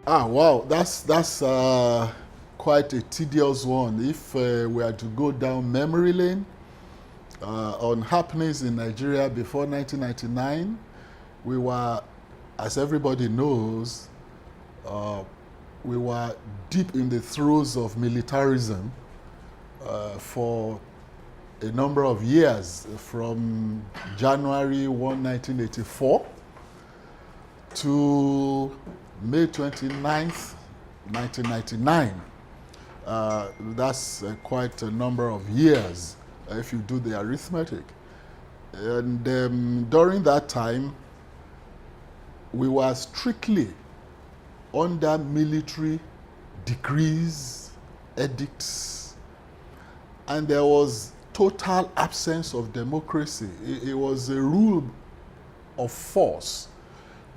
Wow, that's quite a tedious one. If we are to go down memory lane on happenings in Nigeria before 1999, we were, as everybody knows, uh, we were deep in the throes of militarism for a number of years, from January 1, 1984 to May 29th, 1999. That's quite a number of years if you do the arithmetic. And during that time, we were strictly under military decrees, edicts, and there was total absence of democracy. It was a rule of force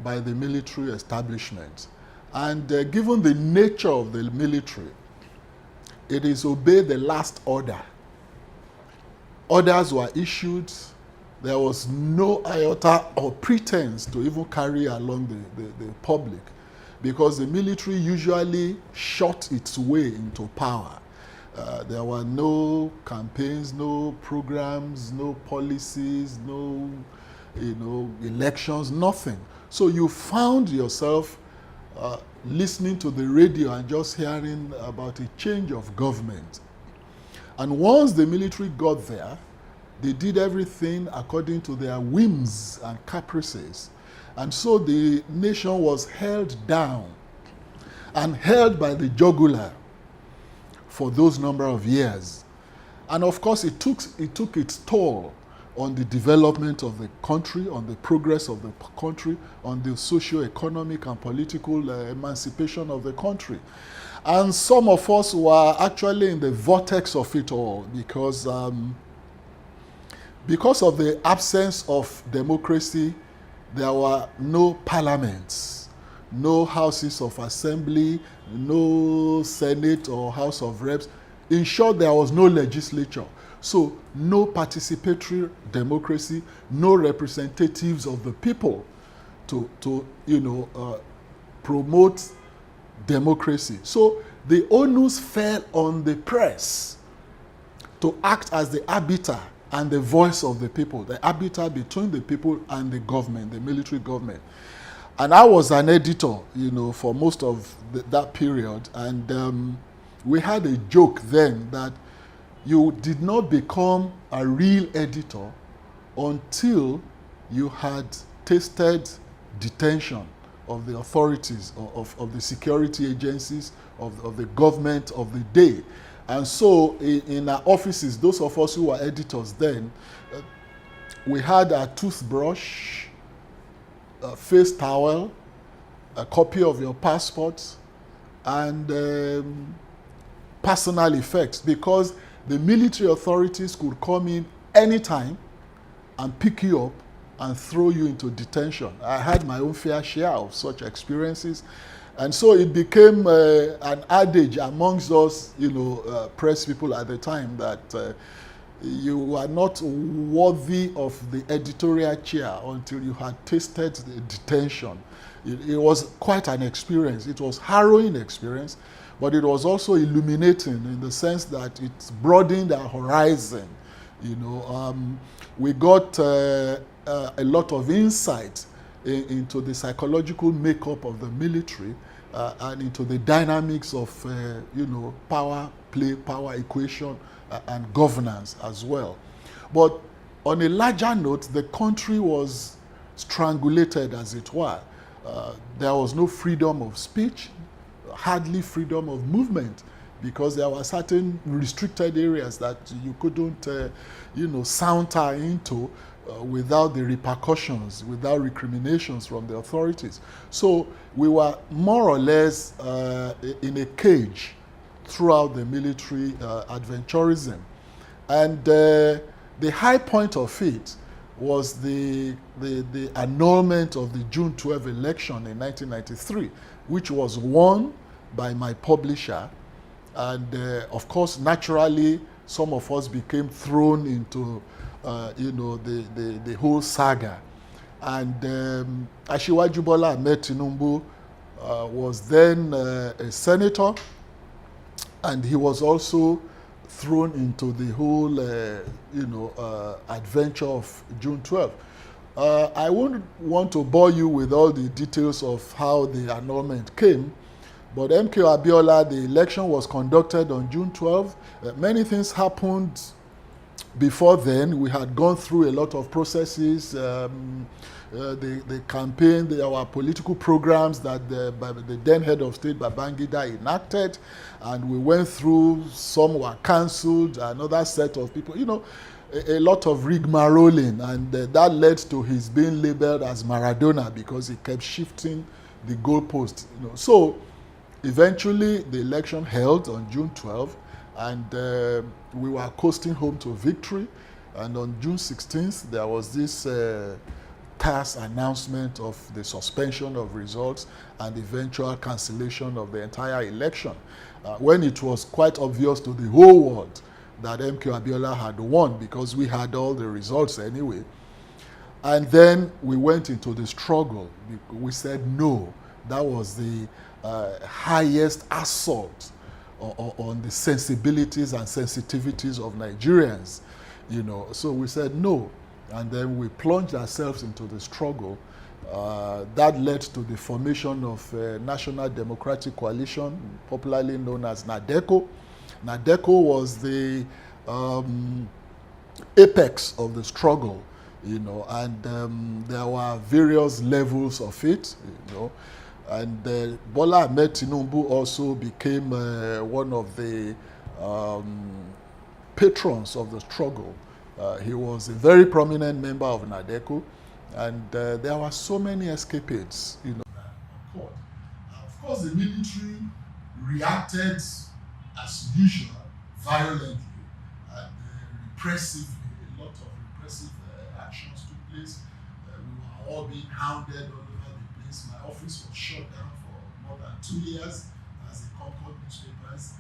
by the military establishment. And given the nature of the military, it is obey the last order. Orders were issued. There was no iota or pretense to even carry along the public, because the military usually shot its way into power. There were no campaigns, no programs, no policies, no elections, nothing. So you found yourself listening to the radio and just hearing about a change of government. And once the military got there, they did everything according to their whims and caprices. And so the nation was held down and held by the jugular for those number of years. And of course, it took its toll on the development of the country, on the progress of the country, on the socio-economic and political emancipation of the country. And some of us were actually in the vortex of it all, because of the absence of democracy, there were no parliaments, no houses of assembly, no Senate or House of Reps. In short, there was no legislature. So no participatory democracy, no representatives of the people to promote democracy. So the onus fell on the press to act as the arbiter and the voice of the people, the arbiter between the people and the government, the military government. And I was an editor, for most of that period. And we had a joke then that you did not become a real editor until you had tasted detention of the authorities, of the security agencies, of the government of the day. And so in our offices, those of us who were editors then, we had a toothbrush, a face towel, a copy of your passport, and personal effects, because the military authorities could come in anytime and pick you up and throw you into detention. I had my own fair share of such experiences. And so it became an adage amongst us, press people at the time, that you are not worthy of the editorial chair until you had tasted the detention. It was quite an experience. It was harrowing experience, but it was also illuminating in the sense that it broadened our horizon. We got a lot of insight into the psychological makeup of the military and into the dynamics of, power play, power equation, and governance as well. But on a larger note, the country was strangulated, as it were. There was no freedom of speech, hardly freedom of movement, because there were certain restricted areas that you couldn't, saunter into without the repercussions, without recriminations from the authorities. So we were more or less in a cage throughout the military adventurism. And the high point of it was the annulment of the June 12 election in 1993, which was won by my publisher. And of course, naturally, some of us became thrown into the whole saga. And Asiwaju Bola Ahmed Tinubu was then a senator, and he was also thrown into the whole, adventure of June 12th. I wouldn't want to bore you with all the details of how the annulment came, but MK Abiola, the election was conducted on June 12th. Many things happened before then. We had gone through a lot of processes. The campaign, our political programs that the then head of state Babangida enacted, and we went through. Some were cancelled. Another set of people, a lot of rigmaroling, and that led to his being labelled as Maradona because he kept shifting the goalpost. So eventually the election held on June 12th, and we were coasting home to victory. And on June 16th, there was this TAS announcement of the suspension of results and eventual cancellation of the entire election, when it was quite obvious to the whole world that MK Abiola had won because we had all the results anyway. And then we went into the struggle. We said no. That was the highest assault on the sensibilities and sensitivities of Nigerians. So we said no. And then we plunged ourselves into the struggle. That led to the formation of National Democratic Coalition, popularly known as NADECO. NADECO was the apex of the struggle, and there were various levels of it, And Bola Ahmed Tinubu also became one of the patrons of the struggle. He was a very prominent member of NADECO, and there were so many escapades, that occurred. Of course, the military reacted as usual, violently and repressively. A lot of repressive actions took place. We were all being hounded all over the place. My office was shut down for more than 2 years as the Concord newspapers,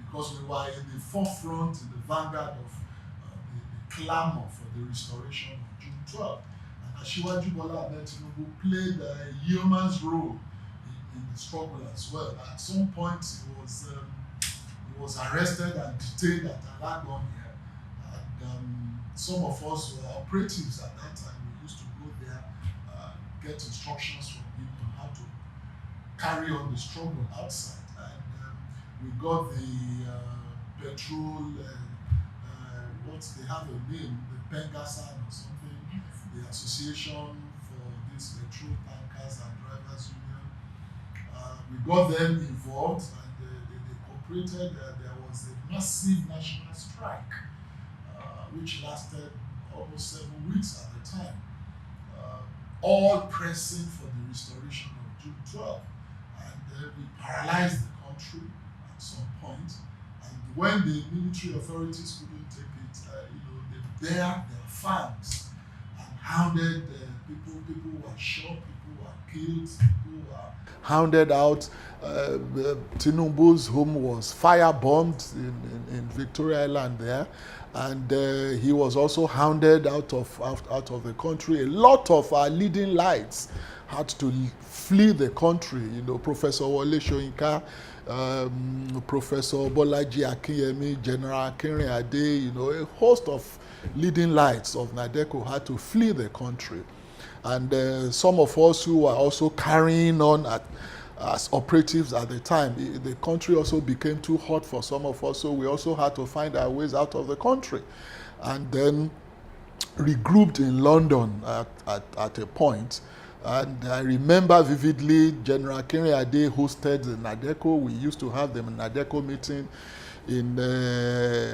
because we were in the forefront, in the vanguard of the clamor for the restoration of June 12th. And Asiwaju Bola Ahmed Tinubu played a yeoman's role in the struggle as well. At some point, he was arrested and detained at Alagon here. And some of us were operatives at that time. We used to go there, get instructions from him on how to carry on the struggle outside. And we got the petrol, they have a name, the Pengasan or something, the Association for these petrol tankers and drivers union. We got them involved, and they cooperated. There was a massive national strike, which lasted almost 7 weeks at the time, all pressing for the restoration of June 12th. And we paralyzed the country at some point. And when the military authorities couldn't take it, they bared their fangs and hounded people. People were shot, people were killed, people were hounded out. Tinubu's home was firebombed in Victoria Island there, and he was also hounded out of the country. A lot of our leading lights had to flee the country. Professor Wole Soyinka, Professor Bolaji Akinyemi, General Akinrin Ade, a host of leading lights of NADECO had to flee the country. And some of us who were also carrying on as operatives at the time, the country also became too hot for some of us, so we also had to find our ways out of the country. And then regrouped in London at a point. And I remember vividly, General Akinrin Ade hosted the NADECO. We used to have the NADECO meeting in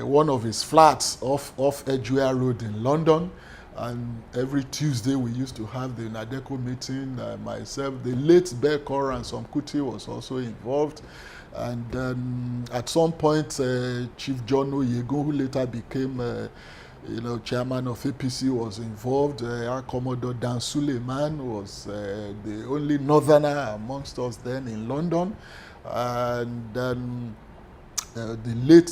one of his flats off Edgware Road in London. And every Tuesday we used to have the NADECO meeting. Myself, the late Bekor and some Kuti was also involved. And at some point, Chief John Oyegun, who later became chairman of APC, was involved. Commodore Dan Suleiman was the only northerner amongst us then in London. And then the late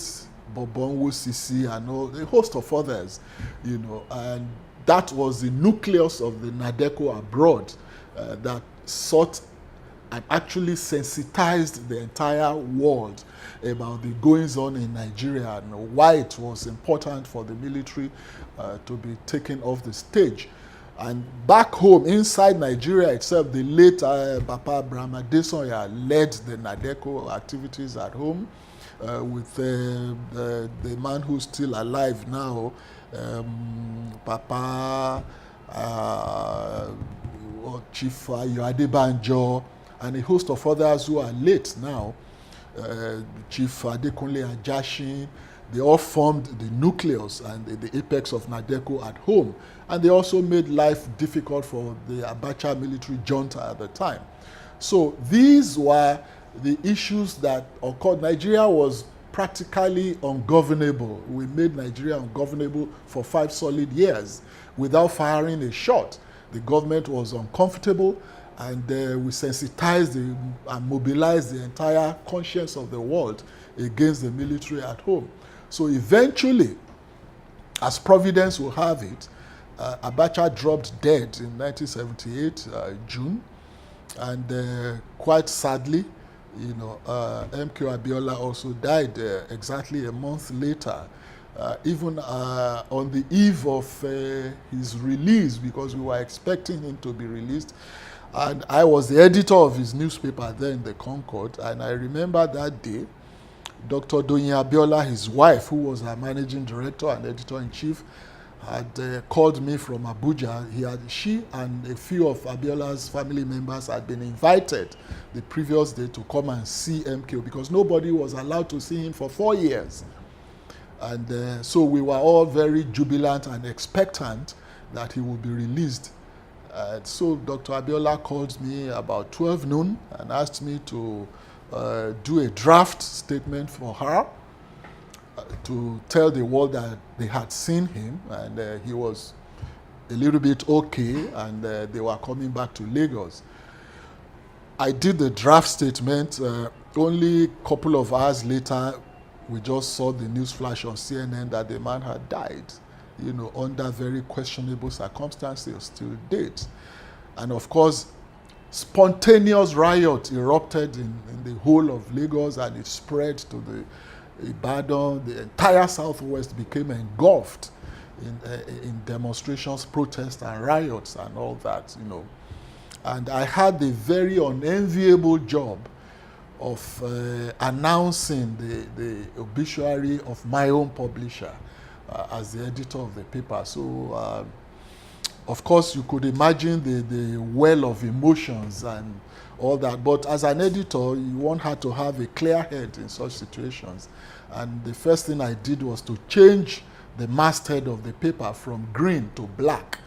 Bobonwo Sisi and a host of others, and that was the nucleus of the NADECO abroad that sought and actually sensitized the entire world about the goings on in Nigeria and why it was important for the military to be taken off the stage. And back home, inside Nigeria itself, the late Papa Brahma Desoya led the NADECO activities at home with the man who's still alive now, Papa Chief Adebanjo, and a host of others who are late now, Chief Adekunle Ajashin. They all formed the nucleus and the apex of NADECO at home. And they also made life difficult for the Abacha military junta at the time. So these were the issues that occurred. Nigeria was practically ungovernable. We made Nigeria ungovernable for 5 solid years without firing a shot. The government was uncomfortable, and we sensitized and mobilized the entire conscience of the world against the military at home. So eventually, as Providence will have it, Abacha dropped dead in 1978, June, and quite sadly, MK Abiola also died exactly a month later, even on the eve of his release, because we were expecting him to be released. And I was the editor of his newspaper then, the Concord, and I remember that day, Dr. Doyin Abiola, his wife, who was our managing director and editor-in-chief, had called me from Abuja. She and a few of Abiola's family members had been invited the previous day to come and see MKO, because nobody was allowed to see him for 4 years. And so we were all very jubilant and expectant that he would be released. So Dr. Abiola called me about 12 noon and asked me to do a draft statement for her to tell the world that they had seen him and he was a little bit okay, and they were coming back to Lagos. I did the draft statement. Only a couple of hours later, we just saw the news flash on CNN that the man had died, under very questionable circumstances till date. And of course, spontaneous riot erupted in the whole of Lagos, and it spread to the Ibadan. The entire southwest became engulfed in demonstrations, protests, and riots and all that, And I had the very unenviable job of announcing the obituary of my own publisher as the editor of the paper. So, of course, you could imagine the well of emotions and all that. But as an editor, one had to have a clear head in such situations. And the first thing I did was to change the masthead of the paper from green to black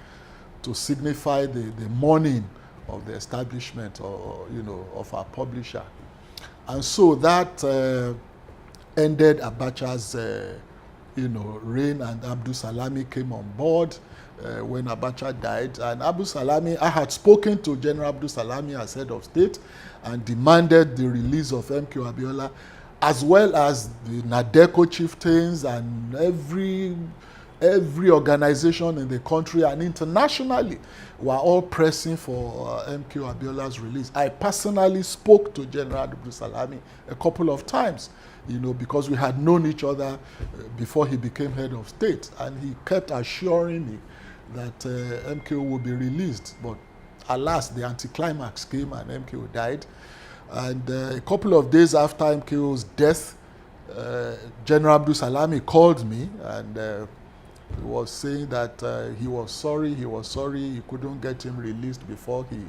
to signify the mourning of the establishment of our publisher. And so that ended Abacha's reign, and Abdul Salami came on board when Abacha died. And Abdul Salami, I had spoken to General Abdul Salami as head of state and demanded the release of MK Abiola, as well as the NADECO chieftains and every organization in the country and internationally were all pressing for MK Abiola's release. I personally spoke to General Abdul Salami a couple of times, because we had known each other before he became head of state, and he kept assuring me that MKO would be released. But alas, the anticlimax came and MKO died. And a couple of days after MKO's death, General Abdul Salami called me and he was saying that he was sorry, he couldn't get him released before he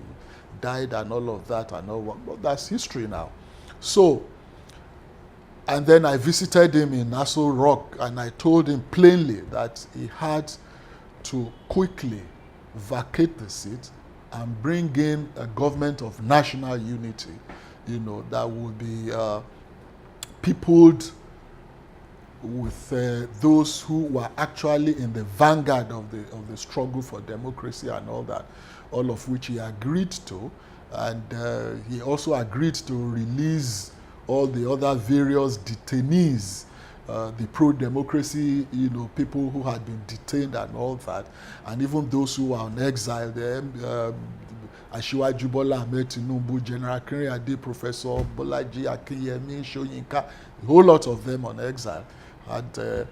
died and all of that and all that. But that's history now. So, and then I visited him in Aso Rock, and I told him plainly that he had to quickly vacate the seat and bring in a government of national unity, that would be peopled with those who were actually in the vanguard of the struggle for democracy and all that, all of which he agreed to. And he also agreed to release all the other various detainees, the pro-democracy, people who had been detained and all that, and even those who were on exile. Asiwaju Bola Ahmed Tinubu, General Akinrinade, Professor Bolaji Akinyemi, Soyinka, a whole lot of them on exile, had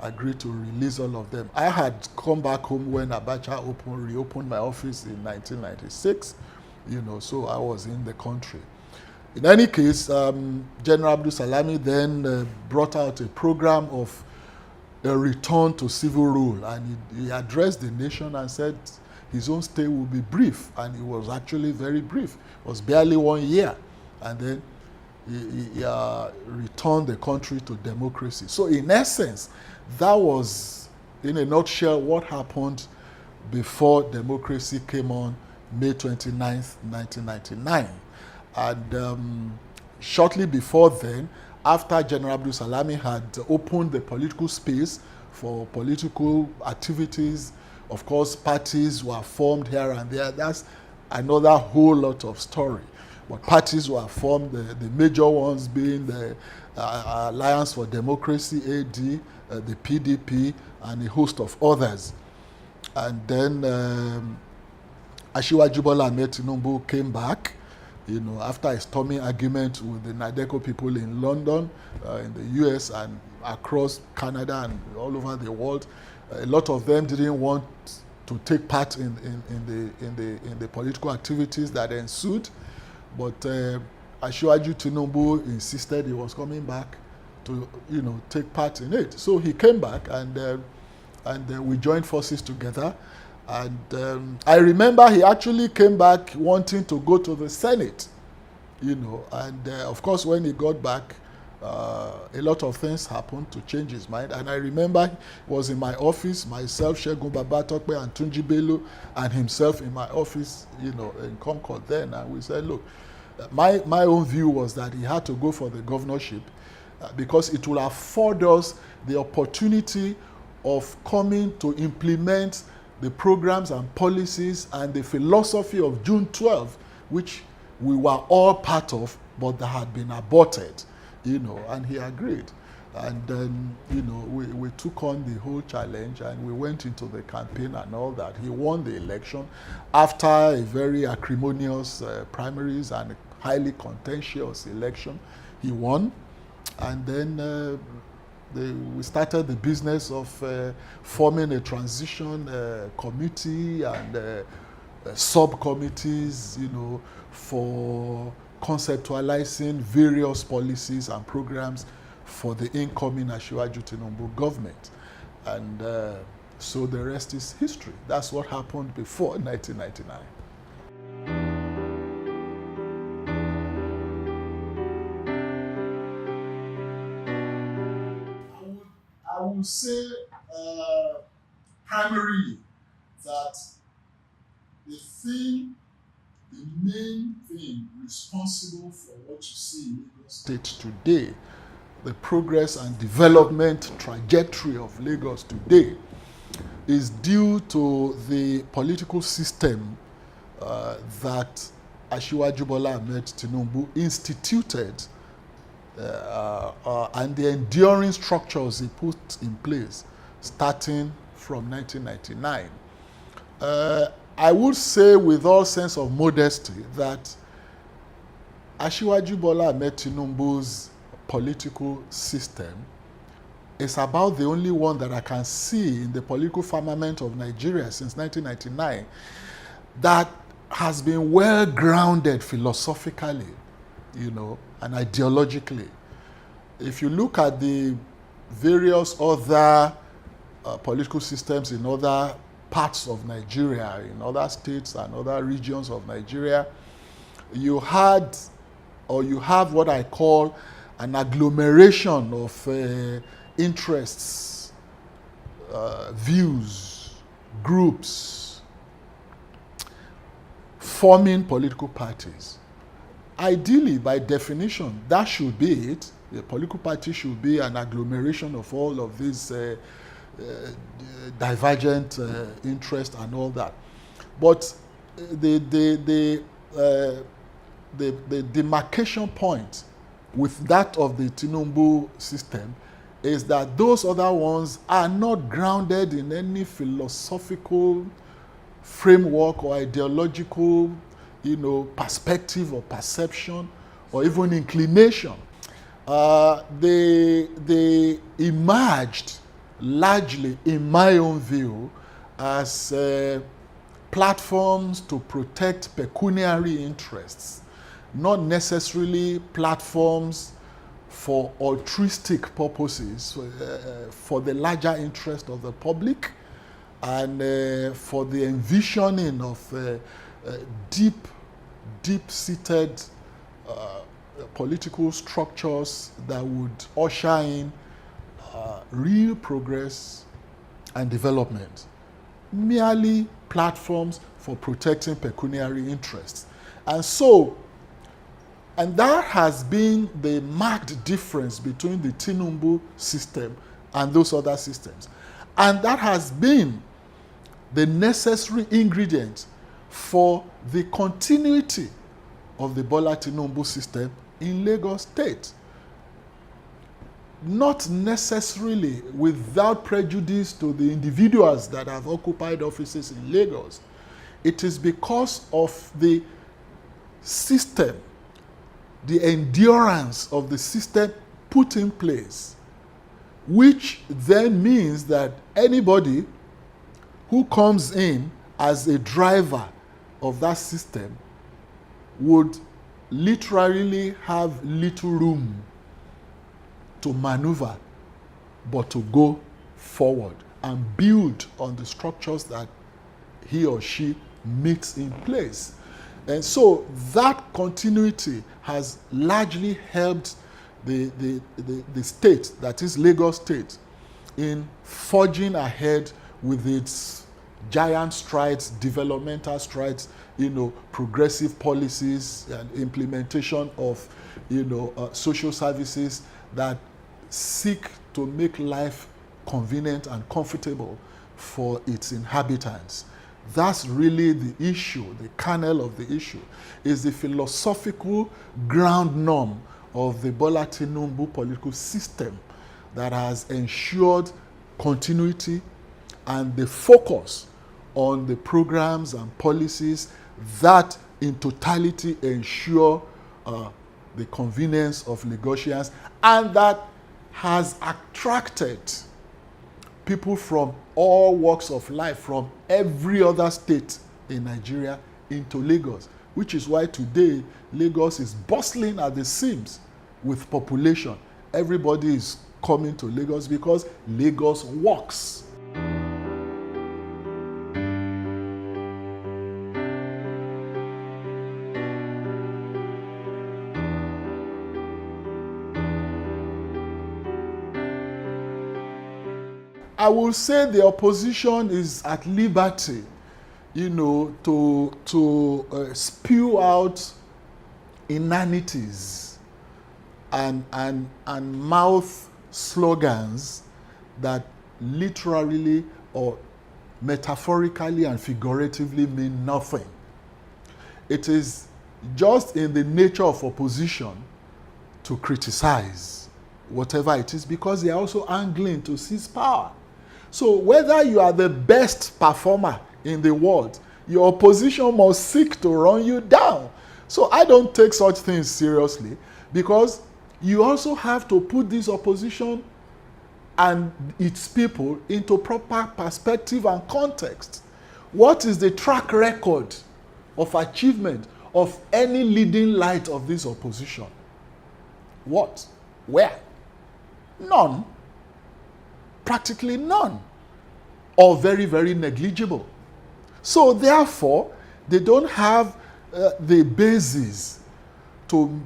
agreed to release all of them. I had come back home when Abacha reopened my office in 1996, so I was in the country. In any case, General Abdul Salami then brought out a program of a return to civil rule, and he addressed the nation and said his own stay will be brief, and it was actually very brief. It was barely 1 year, and then he returned the country to democracy. So in essence, that was, in a nutshell, what happened before democracy came on May 29th, 1999. And shortly before then, after General Abdul Salami had opened the political space for political activities, of course, parties were formed here and there. That's another whole lot of story. But parties were formed, the major ones being the Alliance for Democracy, AD, the PDP, and a host of others. And then Asiwaju Bola Ahmed Tinubu came back, after a stormy argument with the Nadeco people in London, in the US, and across Canada and all over the world. A lot of them didn't want to take part in the political activities that ensued, but Asiwaju Tinubu insisted he was coming back to take part in it. So he came back, and we joined forces together. And I remember he actually came back wanting to go to the Senate, and of course when he got back, a lot of things happened to change his mind. And I remember he was in my office, myself, Segun Babatokpe, and Tunji Bello, and himself in my office, in Concord then. And we said, look, my own view was that he had to go for the governorship because it will afford us the opportunity of coming to implement the programs and policies and the philosophy of June 12, which we were all part of, but that had been aborted, and he agreed. And then, we took on the whole challenge, and we went into the campaign and all that. He won the election after a very acrimonious primaries and a highly contentious election. He won, and then we started the business of forming a transition committee and subcommittees, for conceptualizing various policies and programs for the incoming Asiwaju Tinubu government. And so the rest is history. That's what happened before 1999. I would say primarily that the main thing responsible for what you see in Lagos State today, the progress and development trajectory of Lagos today, is due to the political system that Asiwaju Bola Ahmed Tinubu instituted, and the enduring structures he put in place starting from 1999. I would say with all sense of modesty that Asiwaju Bola Ahmed Tinubu's political system is about the only one that I can see in the political firmament of Nigeria since 1999 that has been well grounded philosophically, and ideologically. If you look at the various other political systems in other parts of Nigeria, in other states and other regions of Nigeria, you have what I call an agglomeration of interests, views, groups, forming political parties. Ideally, by definition, that should be it. The political party should be an agglomeration of all of these divergent interests and all that. But the demarcation point with that of the Tinubu system is that those other ones are not grounded in any philosophical framework or ideological perspective or perception or even inclination. They emerged largely, in my own view, as platforms to protect pecuniary interests, not necessarily platforms for altruistic purposes, for the larger interest of the public, and for the envisioning of deep-seated political structures that would usher in real progress and development. Merely platforms for protecting pecuniary interests. And that has been the marked difference between the Tinubu system and those other systems. And that has been the necessary ingredient for the continuity of the Bola Tinubu system in Lagos State. Not necessarily without prejudice to the individuals that have occupied offices in Lagos. It is because of the system, the endurance of the system put in place, which then means that anybody who comes in as a driver of that system would literally have little room to maneuver, but to go forward and build on the structures that he or she meets in place. And so that continuity has largely helped the state, that is Lagos State, in forging ahead with its giant strides, developmental strides, progressive policies and implementation of, social services that seek to make life convenient and comfortable for its inhabitants. That's really the issue, the kernel of the issue, is the philosophical ground norm of the Bola Tinubu political system that has ensured continuity and the focus on the programs and policies that in totality ensure the convenience of Lagosians, and that has attracted people from all walks of life from every other state in Nigeria into Lagos, which is why today Lagos is bustling at the seams with population. Everybody is coming to Lagos because Lagos works. I will say the opposition is at liberty, to spew out inanities and mouth slogans that literally or metaphorically and figuratively mean nothing. It is just in the nature of opposition to criticize whatever it is, because they are also angling to seize power. So whether you are the best performer in the world, your opposition must seek to run you down. So I don't take such things seriously, because you also have to put this opposition and its people into proper perspective and context. What is the track record of achievement of any leading light of this opposition? What? Where? None. Practically none. Or very, very negligible. So therefore, they don't have the basis to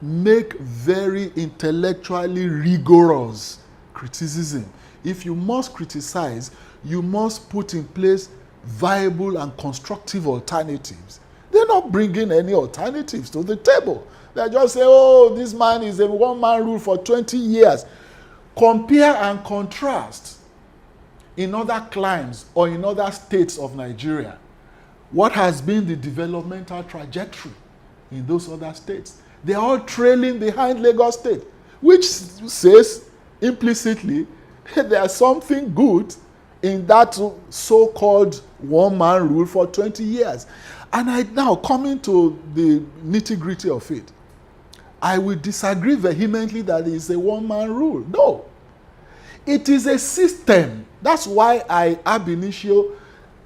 make very intellectually rigorous criticism. If you must criticize, you must put in place viable and constructive alternatives. They're not bringing any alternatives to the table. They just say, oh, this man is a one-man rule for 20 years. Compare and contrast in other climes or in other states of Nigeria. What has been the developmental trajectory in those other states? They are all trailing behind Lagos State, which says implicitly there's something good in that so-called one-man rule for 20 years. And I now coming to the nitty-gritty of it, I will disagree vehemently that it is a one-man rule. No. It is a system. That's why I ab initio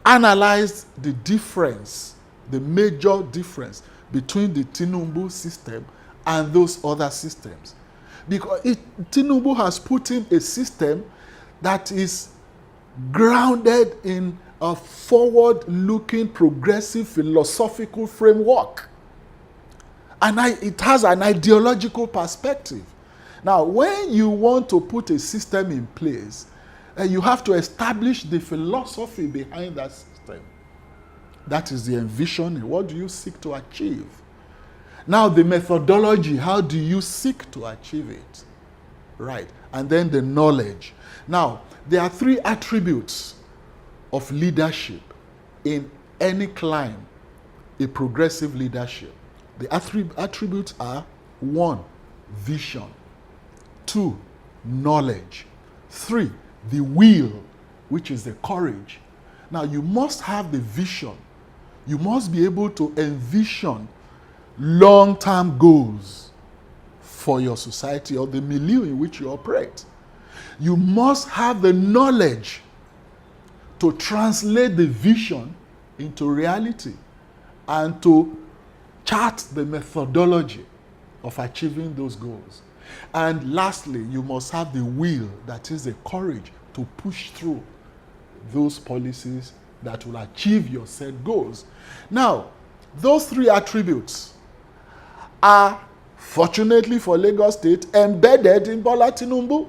analyzed the difference, the major difference between the Tinubu system and those other systems. Because Tinubu has put in a system that is grounded in a forward-looking, progressive, philosophical framework. And it has an ideological perspective. Now, when you want to put a system in place, you have to establish the philosophy behind that system. That is the envisioning. What do you seek to achieve? Now, the methodology, how do you seek to achieve it? Right. And then the knowledge. Now, there are 3 attributes of leadership in any climb, a progressive leadership. The attributes are 1, vision. 2, knowledge. 3, the will, which is the courage. Now, you must have the vision. You must be able to envision long-term goals for your society or the milieu in which you operate. You must have the knowledge to translate the vision into reality and to chart the methodology of achieving those goals. And lastly, you must have the will, that is the courage to push through those policies that will achieve your set goals. Now, those 3 attributes are, fortunately for Lagos State, embedded in Bola Tinubu.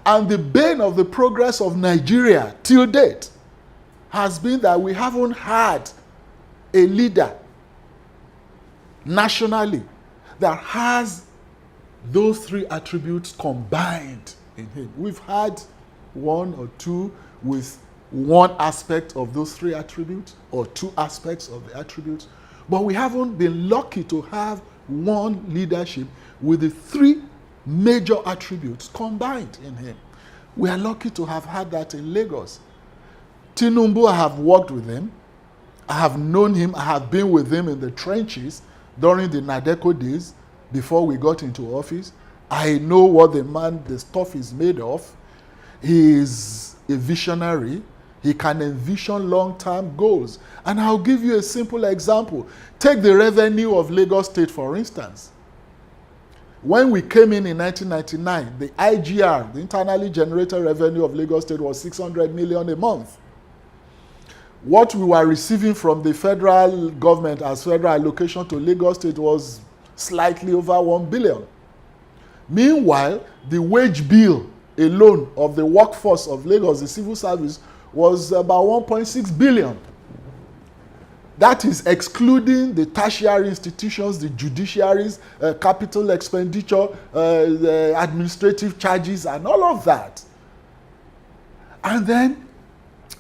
And the bane of the progress of Nigeria till date has been that we haven't had a leader nationally that has those 3 attributes combined in him. We've had 1 or 2 with one aspect of those 3 attributes or 2 aspects of the attributes, but we haven't been lucky to have one leadership with the 3 major attributes combined in him. We are lucky to have had that in Lagos. Tinubu, I have worked with him. I have known him. I have been with him in the trenches during the Nadeko days before we got into office. I know what the stuff is made of. He is a visionary. He can envision long-term goals. And I'll give you a simple example. Take the revenue of Lagos State, for instance. When we came in 1999, the IGR, the internally generated revenue of Lagos State, was 600 million a month. What we were receiving from the federal government as federal allocation to Lagos State was slightly over 1 billion. Meanwhile, the wage bill alone of the workforce of Lagos, the civil service, was about 1.6 billion. That is excluding the tertiary institutions, the judiciaries, capital expenditure, the administrative charges, and all of that. And then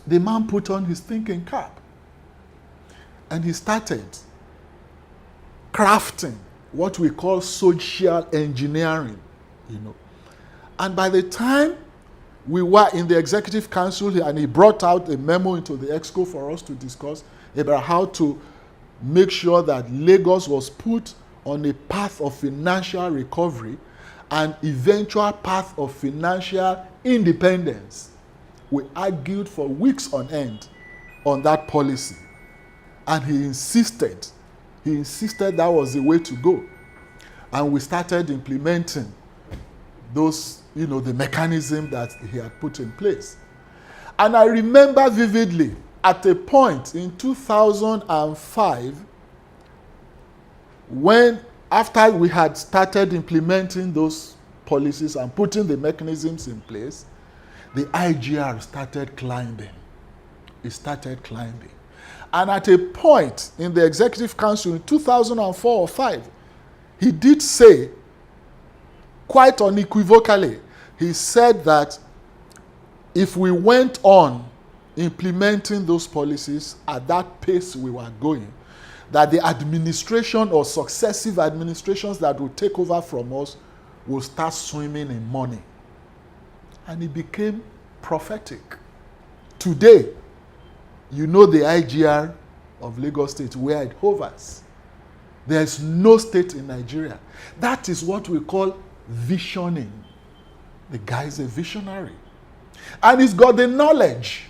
the man put on his thinking cap and he started crafting what we call social engineering, And by the time we were in the executive council and he brought out a memo into the exco for us to discuss about how to make sure that Lagos was put on a path of financial recovery and eventual path of financial independence. We argued for weeks on end on that policy. And he insisted that was the way to go. And we started implementing those, the mechanism that he had put in place. And I remember vividly, at a point in 2005, after we had started implementing those policies and putting the mechanisms in place, the IGR started climbing. It started climbing. And at a point in the Executive Council in 2004 or 5, he did say, quite unequivocally, he said that if we went on implementing those policies at that pace we were going, that the administration or successive administrations that would take over from us will start swimming in money. And it became prophetic. Today, the IGR of Lagos State where it hovers. There's no state in Nigeria. That is what we call visioning. The guy is a visionary. And he's got the knowledge.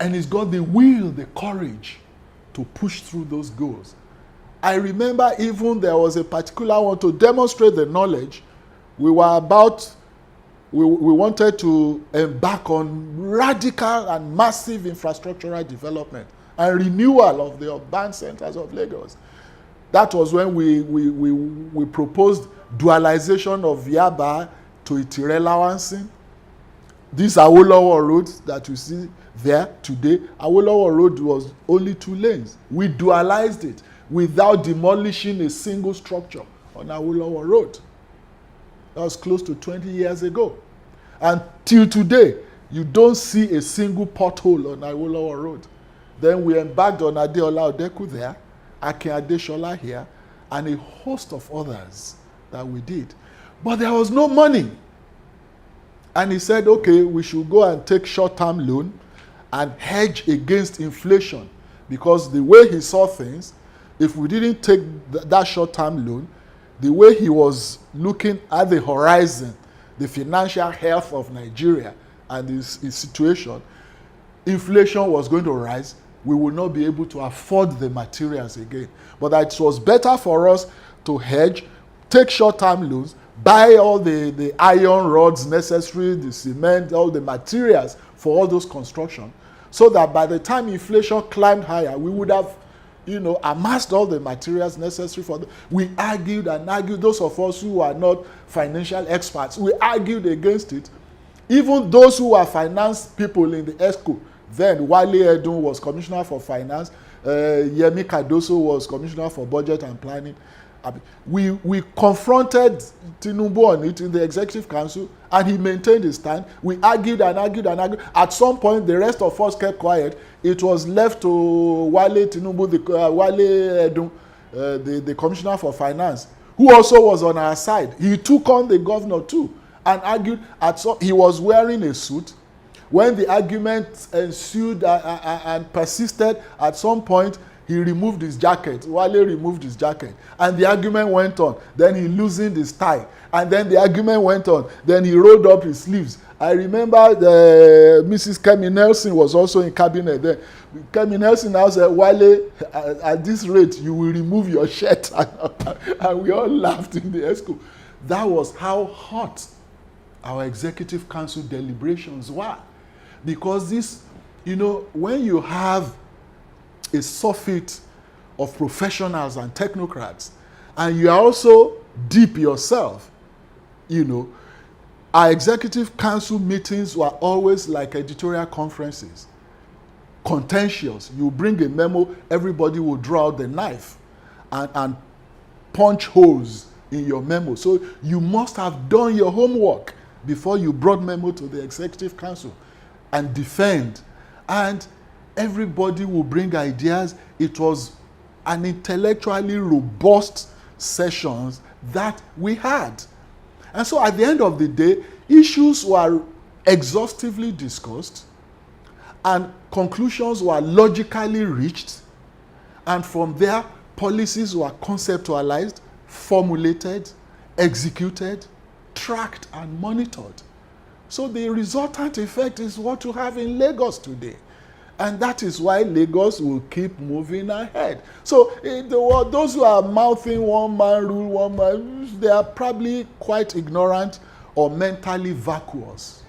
And he's got the will, the courage to push through those goals. I remember even there was a particular one to demonstrate the knowledge. We wanted to embark on radical and massive infrastructural development and renewal of the urban centers of Lagos. That was when we proposed dualization of Yaba to Itire-Lawansin. These Awolowo roads that you see there today, Awolowo Road was only 2 lanes. We dualized it without demolishing a single structure on Awolowo Road. That was close to 20 years ago. And till today, you don't see a single pothole on Awolowo Road. Then we embarked on Adeola Odeku there, Akin Adeshola here, and a host of others that we did. But there was no money. And he said, okay, we should go and take short-term loan and hedge against inflation. Because the way he saw things, if we didn't take that short-term loan, the way he was looking at the horizon, the financial health of Nigeria and his situation, inflation was going to rise. We would not be able to afford the materials again. But that it was better for us to hedge, take short-term loans, buy all the iron rods necessary, the cement, all the materials for all those construction, so that by the time inflation climbed higher, we would have, amassed all the materials necessary for them. We argued and argued. Those of us who are not financial experts, we argued against it. Even those who are finance people in the ESCO, then Wale Edun was Commissioner for Finance, Yemi Cardoso was Commissioner for Budget and Planning. We confronted Tinubu on it in the Executive Council, and he maintained his stand. We argued and argued and argued. At some point, the rest of us kept quiet. It was left to Wale Tinubu, Wale Edun, the Commissioner for Finance, who also was on our side. He took on the governor too and argued. He was wearing a suit. When the argument ensued and persisted, at some point, he removed his jacket. Wale removed his jacket. And the argument went on. Then he loosened his tie. And then the argument went on. Then he rolled up his sleeves. I remember Mrs. Kemi Nelson was also in cabinet then. Kemi Nelson now said, Wale, at this rate, you will remove your shirt. And we all laughed in the ESCO. That was how hot our Executive Council deliberations were. Because this, when you have a surfeit of professionals and technocrats, and you are also deep yourself, our Executive Council meetings were always like editorial conferences, contentious. You bring a memo, everybody will draw out the knife and punch holes in your memo. So you must have done your homework before you brought memo to the Executive Council and defend. And everybody will bring ideas. It was an intellectually robust sessions that we had. And so at the end of the day, issues were exhaustively discussed and conclusions were logically reached. And from there, policies were conceptualized, formulated, executed, tracked, and monitored. So the resultant effect is what you have in Lagos today. And that is why Lagos will keep moving ahead. So those who are mouthing one man rule, one man, they are probably quite ignorant or mentally vacuous.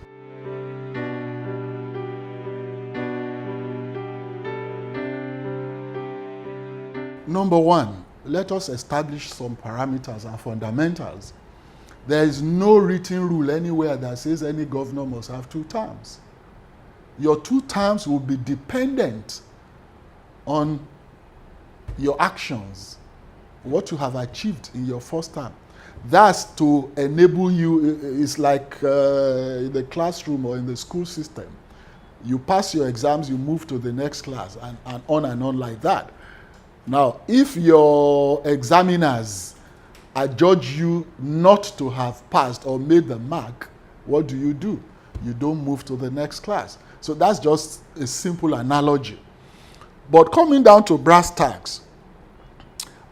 Number one, let us establish some parameters and fundamentals. There is no written rule anywhere that says any governor must have 2 terms. Your 2 terms will be dependent on your actions, what you have achieved in your first term. That's to enable you. It's like in the classroom or in the school system. You pass your exams, you move to the next class, and on like that. Now, if your examiners adjudge you not to have passed or made the mark, what do? You don't move to the next class. So that's just a simple analogy. But coming down to brass tacks,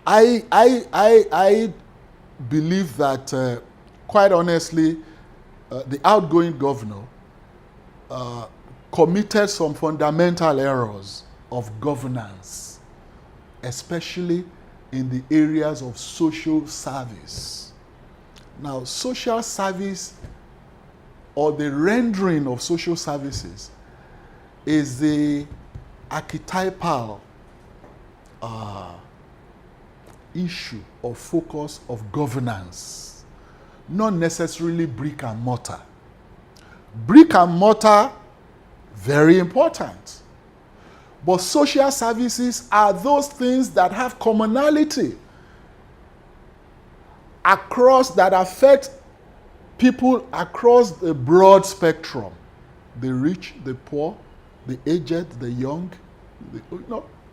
I believe that, quite honestly, the outgoing governor committed some fundamental errors of governance, especially in the areas of social service. Now, social service, or the rendering of social services, is the archetypal issue or focus of governance, not necessarily brick and mortar. Brick and mortar, very important. But social services are those things that have commonality that affect people across a broad spectrum. The rich, the poor, the aged, the young,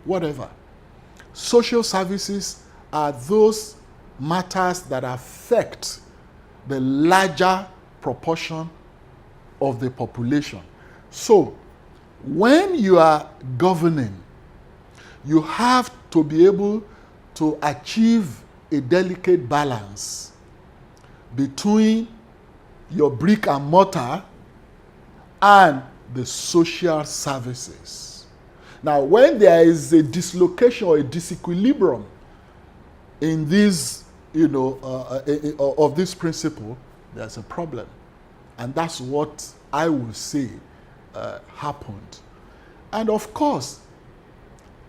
whatever. Social services are those matters that affect the larger proportion of the population. So, when you are governing, you have to be able to achieve a delicate balance between your brick and mortar and the social services. Now, when there is a dislocation or a disequilibrium in this, of this principle, there's a problem. And that's what I will say happened. And of course,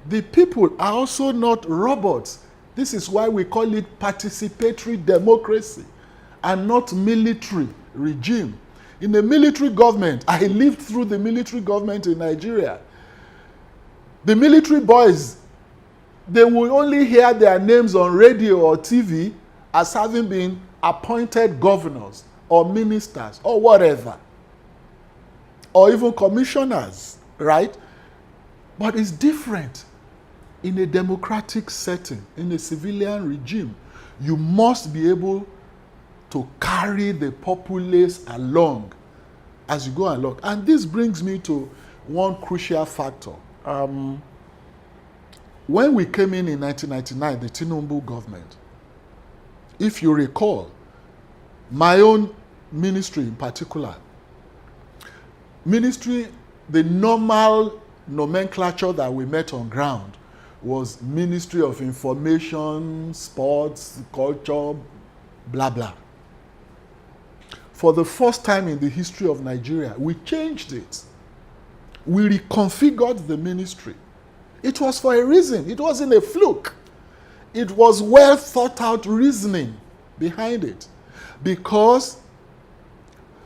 the people are also not robots. This is why we call it participatory democracy and not military regime. In a military government, I lived through the military government in Nigeria. The military boys, they will only hear their names on radio or TV as having been appointed governors or ministers or whatever, or even commissioners, right? But it's different in a democratic setting, in a civilian regime. You must be able to carry the populace along as you go along. And this brings me to one crucial factor. When we came in 1999, the Tinubu government, if you recall, my own ministry in particular, the normal nomenclature that we met on ground was Ministry of Information, Sports, Culture, blah, blah. For the first time in the history of Nigeria, we changed it. We reconfigured the ministry. It was for a reason. It wasn't a fluke. It was well thought out reasoning behind it. Because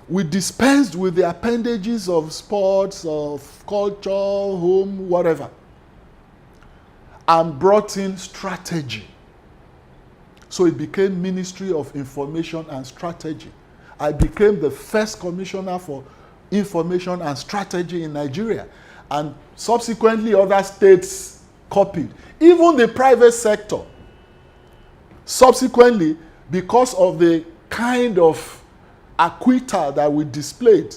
we dispensed with the appendages of sports, of culture, home, whatever, and brought in strategy. So it became Ministry of Information and Strategy. I became the first commissioner for information and strategy in Nigeria. And subsequently, other states copied. Even the private sector. Subsequently, because of the kind of acquittal that we displayed,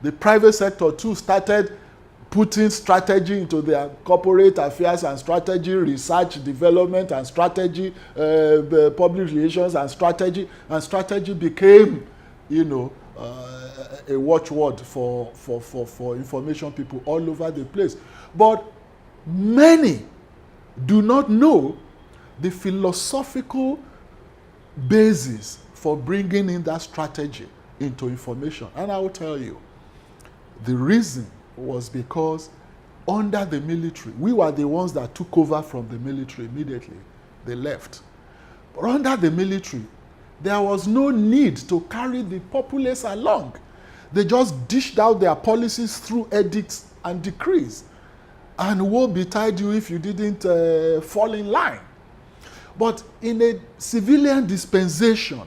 the private sector too started putting strategy into their corporate affairs and strategy, research, development and strategy, public relations and strategy became, a watchword for information people all over the place. But many do not know the philosophical basis for bringing in that strategy into information. And I will tell you, the reason was because under the military, we were the ones that took over from the military immediately. They left. But under the military, there was no need to carry the populace along. They just dished out their policies through edicts and decrees. And woe betide you if you didn't fall in line. But in a civilian dispensation,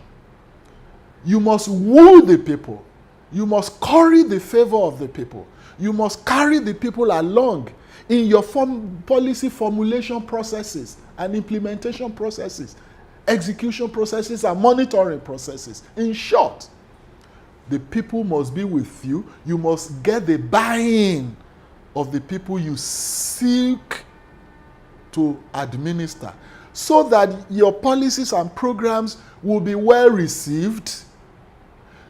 you must woo the people. You must curry the favor of the people. You must carry the people along in your policy formulation processes and implementation processes, execution processes and monitoring processes. In short, the people must be with you. You must get the buy-in of the people you seek to administer, so that your policies and programs will be well received.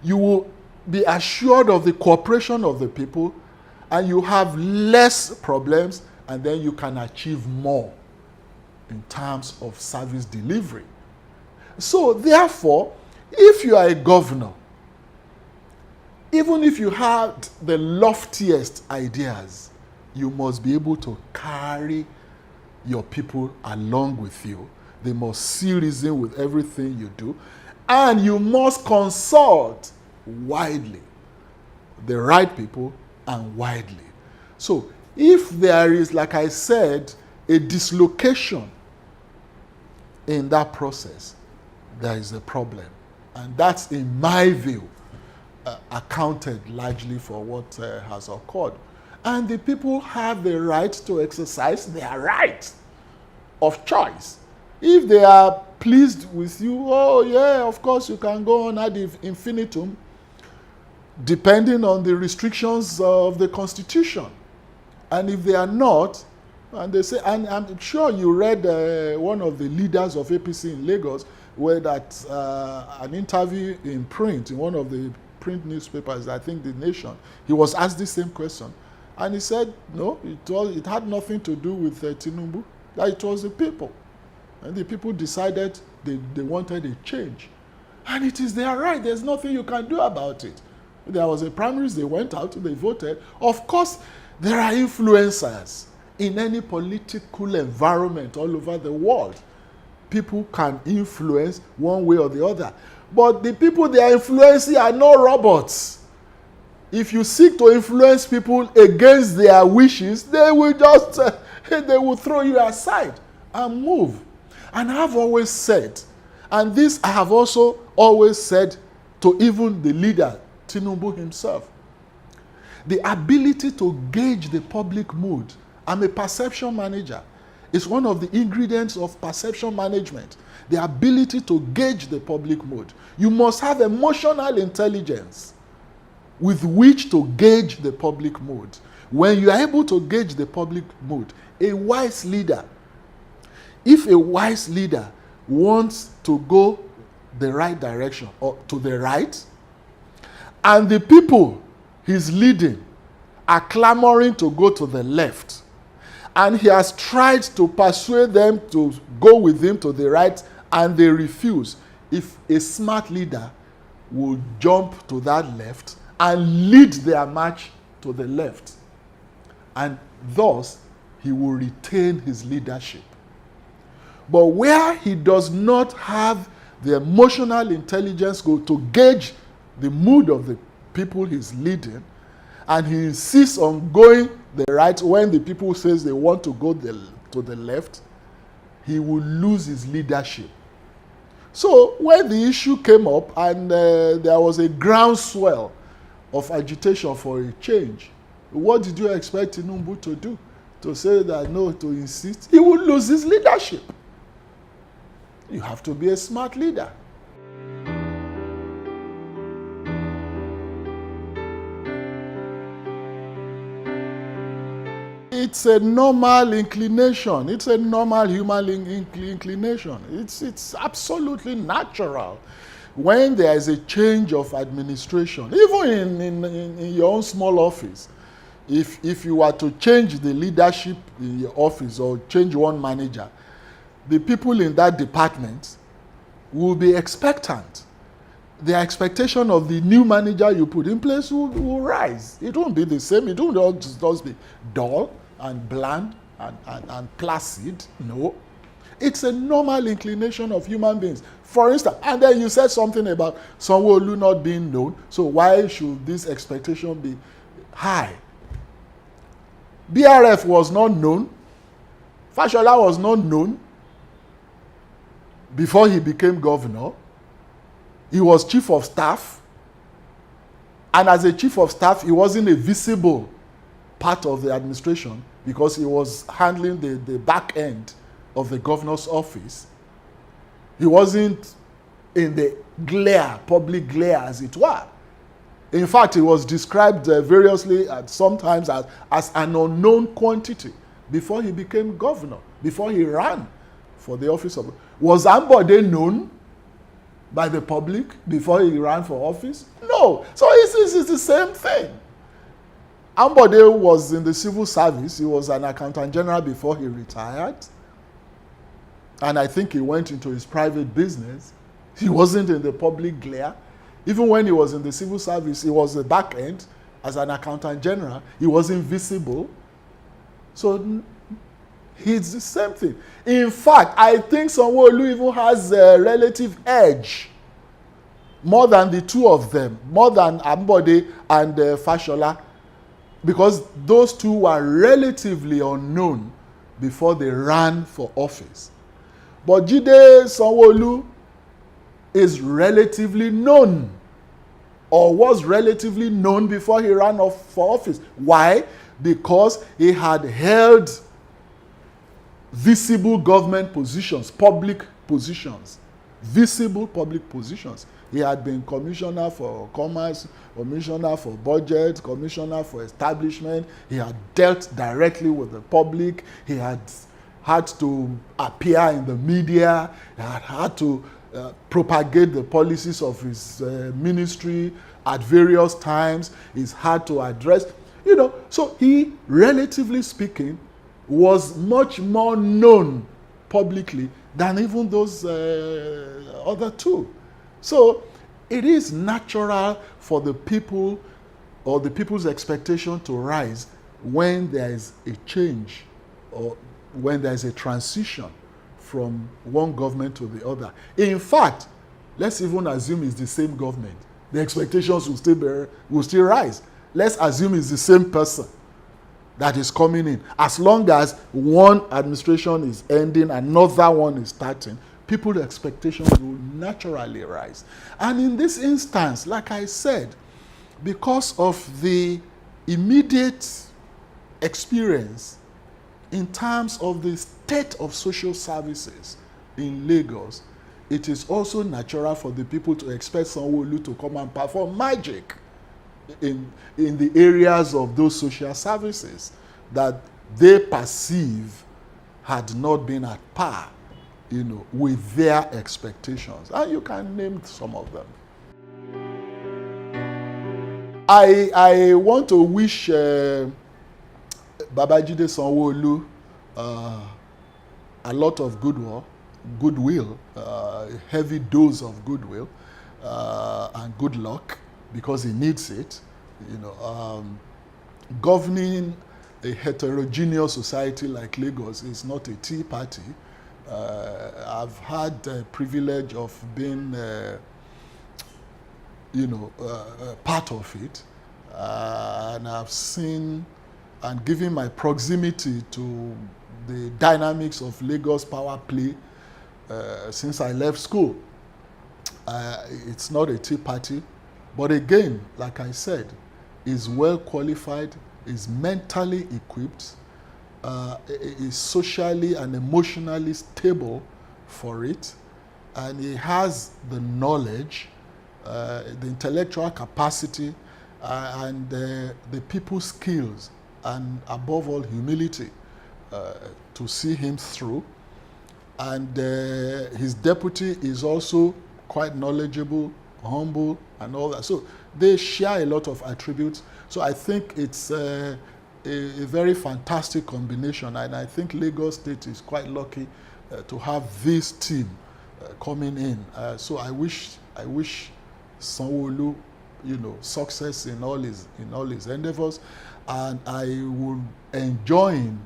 You will be assured of the cooperation of the people, and you have less problems, and then you can achieve more in terms of service delivery. So therefore, if you are a governor, even if you had the loftiest ideas, you must be able to carry your people along with you. They must see reason with everything you do. And you must consult widely, the right people and widely. So if there is, like I said, a dislocation in that process, there is a problem. And that's, in my view, accounted largely for what has occurred. And the people have the right to exercise their right of choice. If they are pleased with you, oh yeah, of course you can go on ad infinitum, depending on the restrictions of the Constitution. And if they are not, and they say, and I'm sure you read one of the leaders of APC in Lagos, where that an interview in print, in one of the print newspapers, I think The Nation, he was asked the same question. And he said, no, it had nothing to do with Tinubu, that it was the people. And the people decided they wanted a change. And it is their right. There's nothing you can do about it. There was a primaries, they went out, they voted. Of course, there are influencers in any political environment all over the world. People can influence one way or the other. But the people they are influencing are not robots. If you seek to influence people against their wishes, they will just they will throw you aside and move. And I have always said, and this I have also always said to even the leader, Tinubu himself, the ability to gauge the public mood. I'm a perception manager. It's one of the ingredients of perception management, the ability to gauge the public mood. You must have emotional intelligence with which to gauge the public mood. When you are able to gauge the public mood, a wise leader, if a wise leader wants to go the right direction or to the right, and the people he's leading are clamoring to go to the left, and he has tried to persuade them to go with him to the right, and they refuse, if a smart leader will jump to that left and lead their march to the left, and thus he will retain his leadership. But where he does not have the emotional intelligence to gauge the mood of the people he's leading, and he insists on going the right when the people says they want to go to the left, he will lose his leadership. So when the issue came up and there was a groundswell of agitation for a change, what did you expect Tinubu to do? To say that no, to insist? He would lose his leadership. You have to be a smart leader. It's a normal inclination. It's a normal human inclination. It's absolutely natural. When there is a change of administration, even in your own small office, if you were to change the leadership in your office or change one manager, the people in that department will be expectant. The expectation of the new manager you put in place will rise. It won't be the same. It won't just be dull and bland and placid. No. It's a normal inclination of human beings. For instance, and then you said something about Sanwo-Olu not being known. So why should this expectation be high? BRF was not known. Fashola was not known before he became governor. He was chief of staff. And as a chief of staff, he wasn't a visible part of the administration because he was handling the back end of the governor's office. He wasn't in the glare, public glare as it were. In fact, he was described variously sometimes as an unknown quantity before he became governor. before he ran for the office of... Was Ambode known by the public before he ran for office? No. So it's the same thing. Ambode was in the civil service. He was an accountant general before he retired. And I think he went into his private business. He wasn't in the public glare. Even when he was in the civil service, he was the back end as an accountant general. He wasn't visible. So it's the same thing. In fact, I think Sanwo-Olu even has a relative edge more than the two of them, more than Ambode and Fashola, because those two were relatively unknown before they ran for office. But Jide Sanwo-Olu is relatively known, or was relatively known before he ran for office. Why? Because he had held visible government positions, public positions, visible public positions. He had been commissioner for commerce, commissioner for budget, commissioner for establishment. He had dealt directly with the public. He had to appear in the media. He had to propagate the policies of his ministry at various times. He's had to address, so he, relatively speaking, was much more known publicly than even those other two. So it is natural for the people or the people's expectation to rise when there is a change or when there is a transition from one government to the other. In fact, let's even assume it's the same government. The expectations will still rise. Let's assume it's the same person that is coming in. As long as one administration is ending, another one is starting, people's expectations will naturally rise. And in this instance, like I said, because of the immediate experience in terms of the state of social services in Lagos, it is also natural for the people to expect Sanwo-Olu to come and perform magic in the areas of those social services that they perceive had not been at par, with their expectations. And you can name some of them. I want to wish Babajide Sanwo-Olu a lot of goodwill, a heavy dose of goodwill and good luck, because he needs it. Governing a heterogeneous society like Lagos is not a tea party. I've had the privilege of being, part of it, and I've seen and given my proximity to the dynamics of Lagos power play since I left school. It's not a tea party, but again, like I said, is well qualified, is mentally equipped, is socially and emotionally stable for it, and he has the knowledge, the intellectual capacity, and the people skills, and above all, humility to see him through. And his deputy is also quite knowledgeable, humble, and all that. So they share a lot of attributes. So I think it's a very fantastic combination, and I think Lagos State is quite lucky to have this team coming in. So I wish Sanwo-Olu, success in all his endeavors, and I would enjoin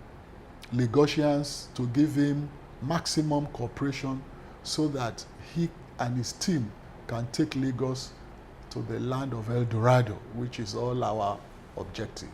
Lagosians to give him maximum cooperation so that he and his team can take Lagos to the land of El Dorado, which is all our objective.